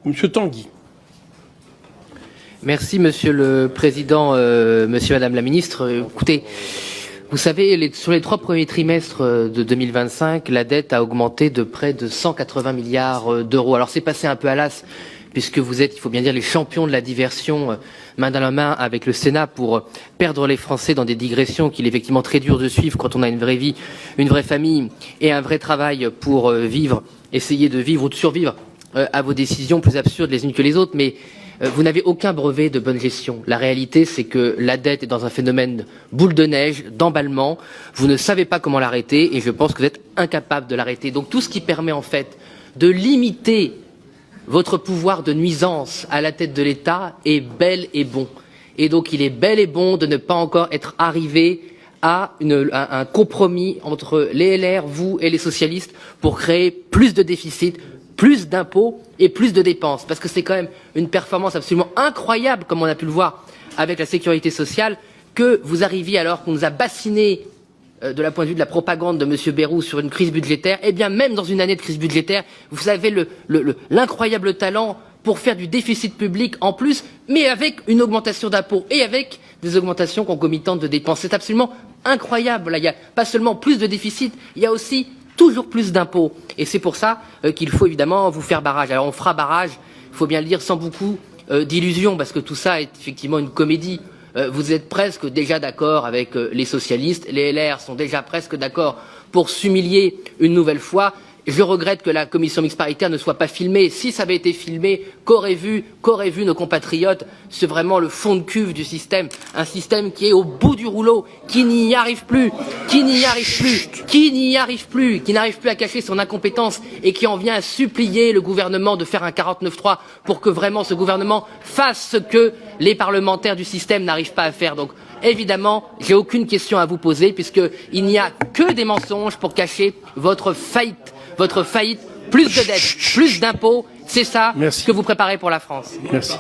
Monsieur Tanguy. Merci Monsieur le Président, Madame la Ministre. Écoutez, vous savez, sur les 3 premiers trimestres de 2025, la dette a augmenté de près de 180 milliards d'euros. Alors c'est passé un peu à l'as, puisque vous êtes, il faut bien dire, les champions de la diversion main dans la main avec le Sénat pour perdre les Français dans des digressions qu'il est effectivement très dur de suivre quand on a une vraie vie, une vraie famille et un vrai travail pour vivre, essayer de vivre ou de survivre à vos décisions plus absurdes les unes que les autres. Mais vous n'avez aucun brevet de bonne gestion. La réalité, c'est que la dette est dans un phénomène boule de neige, d'emballement. Vous ne savez pas comment l'arrêter et je pense que vous êtes incapable de l'arrêter. Donc tout ce qui permet en fait de limiter votre pouvoir de nuisance à la tête de l'État est bel et bon. Et donc il est bel et bon de ne pas encore être arrivé à un compromis entre les LR, vous et les socialistes pour créer plus de déficit, plus d'impôts et plus de dépenses. Parce que c'est quand même une performance absolument incroyable, comme on a pu le voir avec la sécurité sociale, que vous arriviez alors qu'on nous a bassinés de la point de vue de la propagande de M. Bayrou sur une crise budgétaire, et bien même dans une année de crise budgétaire, vous avez l'incroyable talent pour faire du déficit public en plus, mais avec une augmentation d'impôts et avec des augmentations concomitantes de dépenses. C'est absolument incroyable. Là, il n'y a pas seulement plus de déficit, il y a aussi toujours plus d'impôts. Et c'est pour ça qu'il faut évidemment vous faire barrage. Alors on fera barrage, il faut bien le dire, sans beaucoup d'illusions, parce que tout ça est effectivement une comédie. Vous êtes presque déjà d'accord avec les socialistes, les LR sont déjà presque d'accord pour s'humilier une nouvelle fois. Je regrette que la commission mixte paritaire ne soit pas filmée. Si ça avait été filmé, qu'auraient vu nos compatriotes? C'est vraiment le fond de cuve du système. Un système qui est au bout du rouleau, qui n'y arrive plus, qui n'arrive plus à cacher son incompétence et qui en vient à supplier le gouvernement de faire un 49.3 pour que vraiment ce gouvernement fasse ce que les parlementaires du système n'arrivent pas à faire. Donc, évidemment, j'ai aucune question à vous poser puisqu'il n'y a que des mensonges pour cacher votre faillite. Plus de dettes, plus d'impôts, c'est ça que vous préparez pour la France. Merci.